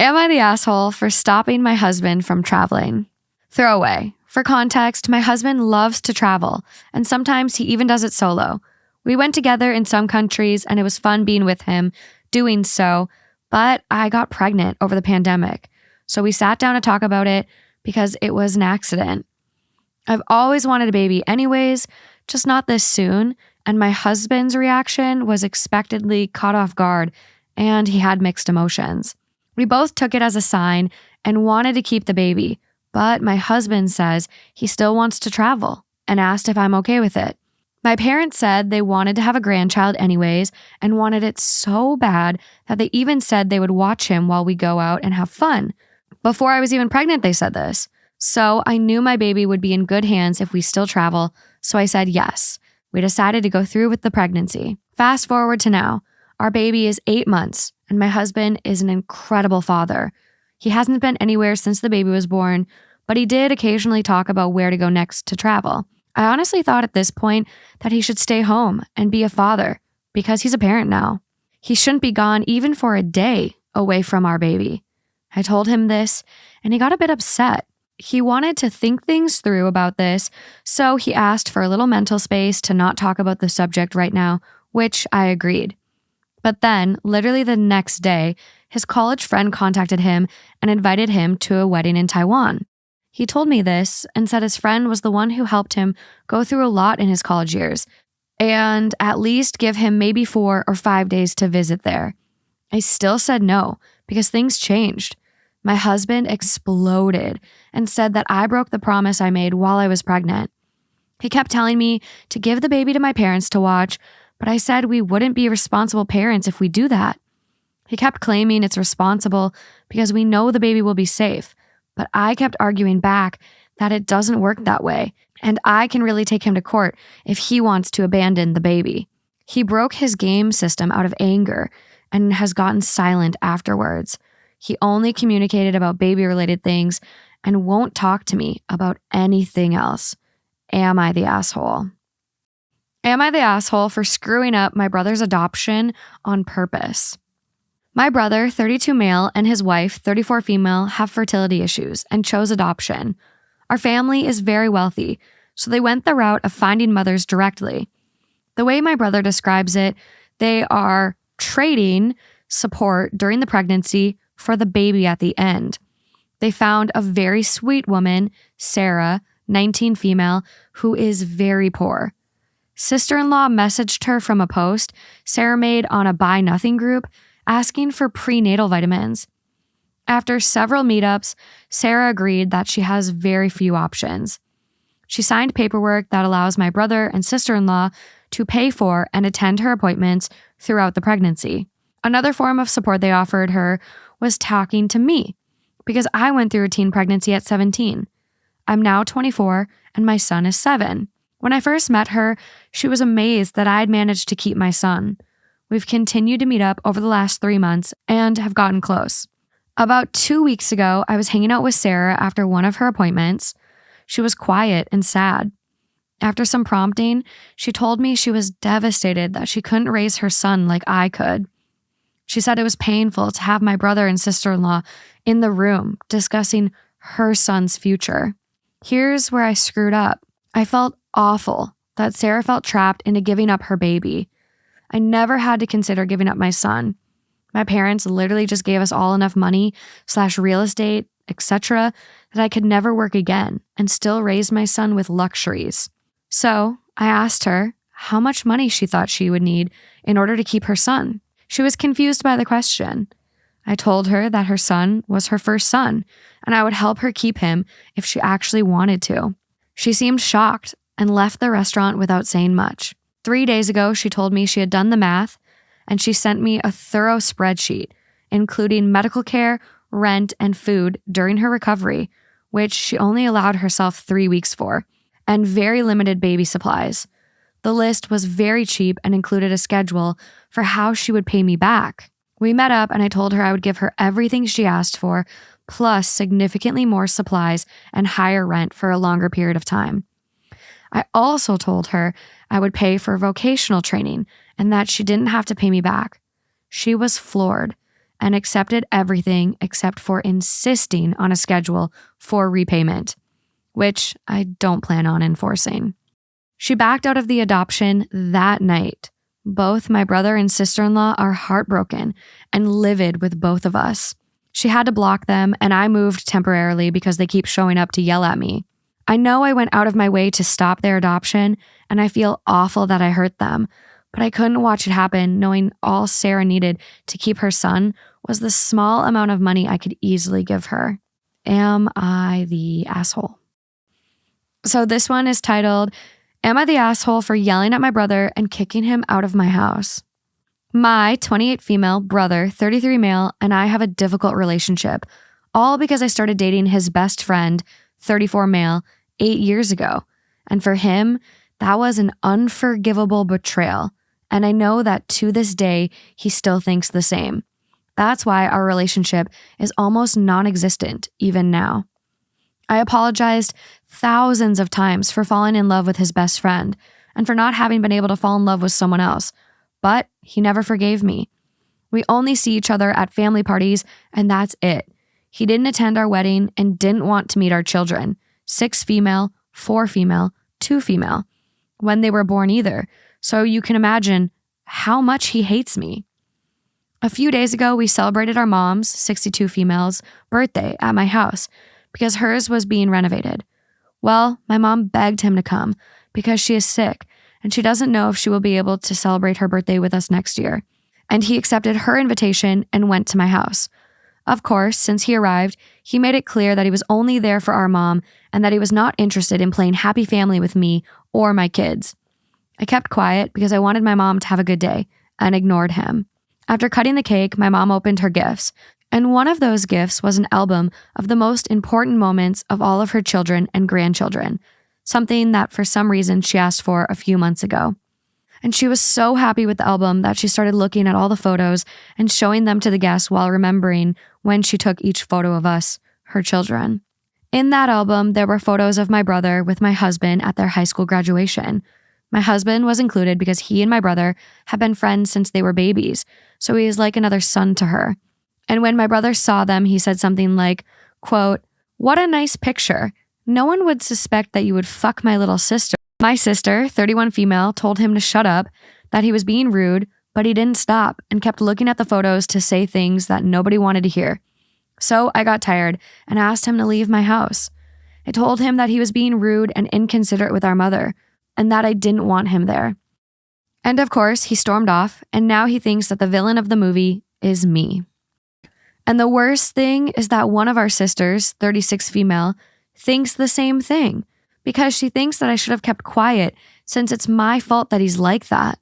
Am I the asshole for stopping my husband from traveling? Throwaway. For context, my husband loves to travel, and sometimes he even does it solo. We went together in some countries, and it was fun being with him, doing so, but I got pregnant over the pandemic. So we sat down to talk about it because it was an accident. I've always wanted a baby anyways, just not this soon, and my husband's reaction was expectedly caught off guard, and he had mixed emotions. We both took it as a sign and wanted to keep the baby, but my husband says he still wants to travel and asked if I'm okay with it. My parents said they wanted to have a grandchild anyways and wanted it so bad that they even said they would watch him while we go out and have fun. Before I was even pregnant, they said this. So I knew my baby would be in good hands if we still travel, so I said yes. We decided to go through with the pregnancy. Fast forward to now. Our baby is 8 months, and my husband is an incredible father. He hasn't been anywhere since the baby was born, but he did occasionally talk about where to go next to travel. I honestly thought at this point that he should stay home and be a father because he's a parent now. He shouldn't be gone even for a day away from our baby. I told him this, and he got a bit upset. He wanted to think things through about this, so he asked for a little mental space to not talk about the subject right now, which I agreed. But then, literally the next day, his college friend contacted him and invited him to a wedding in Taiwan. He told me this and said his friend was the one who helped him go through a lot in his college years and at least give him maybe 4 or 5 days to visit there. I still said no because things changed. My husband exploded and said that I broke the promise I made while I was pregnant. He kept telling me to give the baby to my parents to watch, but I said we wouldn't be responsible parents if we do that. He kept claiming it's responsible because we know the baby will be safe, but I kept arguing back that it doesn't work that way, and I can really take him to court if he wants to abandon the baby. He broke his game system out of anger and has gotten silent afterwards. He only communicated about baby-related things and won't talk to me about anything else. Am I the asshole? Am I the asshole for screwing up my brother's adoption on purpose? My brother, 32 male, and his wife, 34 female, have fertility issues and chose adoption. Our family is very wealthy, so they went the route of finding mothers directly. The way my brother describes it, they are trading support during the pregnancy for the baby at the end. They found a very sweet woman, Sarah, 19 female, who is very poor. Sister-in-law messaged her from a post Sarah made on a Buy Nothing group asking for prenatal vitamins. After several meetups, Sarah agreed that she has very few options. She signed paperwork that allows my brother and sister-in-law to pay for and attend her appointments throughout the pregnancy. Another form of support they offered her was talking to me because I went through a teen pregnancy at 17. I'm now 24 and my son is 7. When I first met her, she was amazed that I'd managed to keep my son. We've continued to meet up over the last 3 months and have gotten close. About 2 weeks ago, I was hanging out with Sarah after one of her appointments. She was quiet and sad. After some prompting, she told me she was devastated that she couldn't raise her son like I could. She said it was painful to have my brother and sister-in-law in the room discussing her son's future. Here's where I screwed up. I felt awful that Sarah felt trapped into giving up her baby. I never had to consider giving up my son. My parents literally just gave us all enough money / real estate, etc., that I could never work again and still raise my son with luxuries. So I asked her how much money she thought she would need in order to keep her son. She was confused by the question. I told her that her son was her first son and I would help her keep him if she actually wanted to. She seemed shocked and left the restaurant without saying much. 3 days ago, she told me she had done the math and she sent me a thorough spreadsheet, including medical care, rent, and food during her recovery, which she only allowed herself 3 weeks for, and very limited baby supplies. The list was very cheap and included a schedule for how she would pay me back. We met up and I told her I would give her everything she asked for, plus significantly more supplies and higher rent for a longer period of time. I also told her I would pay for vocational training and that she didn't have to pay me back. She was floored and accepted everything except for insisting on a schedule for repayment, which I don't plan on enforcing. She backed out of the adoption that night. Both my brother and sister-in-law are heartbroken and livid with both of us. She had to block them, and I moved temporarily because they keep showing up to yell at me. I know I went out of my way to stop their adoption, and I feel awful that I hurt them, but I couldn't watch it happen knowing all Sarah needed to keep her son was the small amount of money I could easily give her. Am I the asshole? So this one is titled, Am I the asshole for yelling at my brother and kicking him out of my house? My 28 female brother, 33 male, and I have a difficult relationship, all because I started dating his best friend, 34 male, 8 years ago. And for him, that was an unforgivable betrayal. And I know that to this day, he still thinks the same. That's why our relationship is almost non-existent even now. I apologized thousands of times for falling in love with his best friend and for not having been able to fall in love with someone else, but he never forgave me. We only see each other at family parties, and that's it. He didn't attend our wedding and didn't want to meet our children, 6 female, 4 female, 2 female, when they were born either, so you can imagine how much he hates me. A few days ago, we celebrated our mom's, 62 females, birthday at my house because hers was being renovated. Well, my mom begged him to come because she is sick and she doesn't know if she will be able to celebrate her birthday with us next year. And he accepted her invitation and went to my house. Of course, since he arrived, he made it clear that he was only there for our mom and that he was not interested in playing happy family with me or my kids. I kept quiet because I wanted my mom to have a good day and ignored him. After cutting the cake, my mom opened her gifts, and one of those gifts was an album of the most important moments of all of her children and grandchildren, something that for some reason she asked for a few months ago. And she was so happy with the album that she started looking at all the photos and showing them to the guests while remembering when she took each photo of us, her children. In that album, there were photos of my brother with my husband at their high school graduation. My husband was included because he and my brother have been friends since they were babies, so he is like another son to her. And when my brother saw them, he said something like, quote, "What a nice picture. No one would suspect that you would fuck my little sister." My sister, 31 female, told him to shut up, that he was being rude, but he didn't stop and kept looking at the photos to say things that nobody wanted to hear. So I got tired and asked him to leave my house. I told him that he was being rude and inconsiderate with our mother, and that I didn't want him there. And of course, he stormed off, and now he thinks that the villain of the movie is me. And the worst thing is that one of our sisters, 36 female, thinks the same thing because she thinks that I should have kept quiet since it's my fault that he's like that.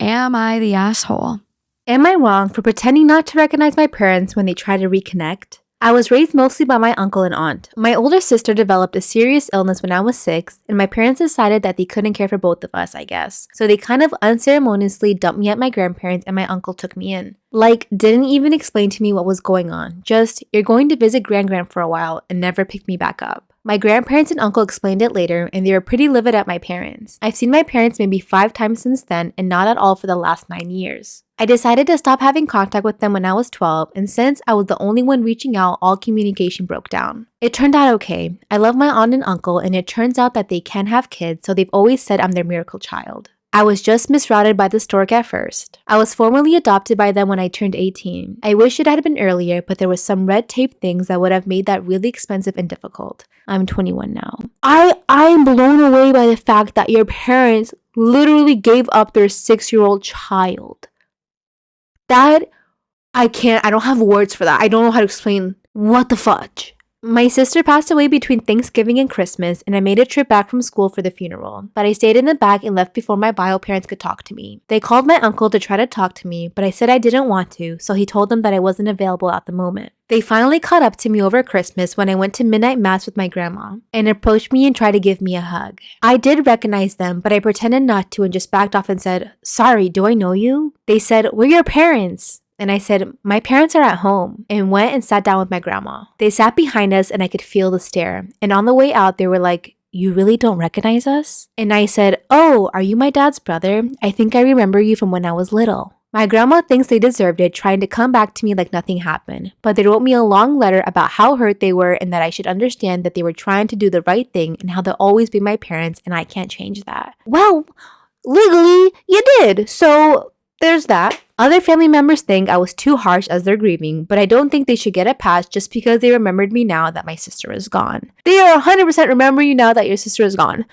Am I the asshole? Am I wrong for pretending not to recognize my parents when they try to reconnect? I was raised mostly by my uncle and aunt. My older sister developed a serious illness when I was 6, and my parents decided that they couldn't care for both of us, I guess. So they kind of unceremoniously dumped me at my grandparents and my uncle took me in. Like, didn't even explain to me what was going on. Just, you're going to visit Gran for a while and never picked me back up. My grandparents and uncle explained it later, and they were pretty livid at my parents. I've seen my parents maybe 5 times since then, and not at all for the last 9 years. I decided to stop having contact with them when I was 12, and since I was the only one reaching out, all communication broke down. It turned out okay. I love my aunt and uncle, and it turns out that they can have kids, so they've always said I'm their miracle child. I was just misrouted by the stork at first. I was formally adopted by them when I turned 18. I wish it had been earlier, but there was some red tape things that would have made that really expensive and difficult. I'm 21 now. I'm blown away by the fact that your parents literally gave up their 6-year-old child. I don't have words for that. I don't know how to explain. What the fudge? My sister passed away between Thanksgiving and Christmas, and I made a trip back from school for the funeral, but I stayed in the back and left before my bio parents could talk to me. They called my uncle to try to talk to me, but I said I didn't want to, so he told them that I wasn't available at the moment. They finally caught up to me over Christmas when I went to midnight mass with my grandma and approached me and tried to give me a hug. I did recognize them, but I pretended not to and just backed off and said, "Sorry, do I know you?" They said, "We're your parents." And I said, "My parents are at home," and went and sat down with my grandma. They sat behind us and I could feel the stare. And on the way out, they were like, "You really don't recognize us?" And I said, "Oh, are you my dad's brother? I think I remember you from when I was little." My grandma thinks they deserved it, trying to come back to me like nothing happened. But they wrote me a long letter about how hurt they were and that I should understand that they were trying to do the right thing and how they'll always be my parents and I can't change that. Well, legally, you did. So there's that. Other family members think I was too harsh as they're grieving, but I don't think they should get a pass just because they remembered me now that my sister is gone. They are 100% remembering you now that your sister is gone.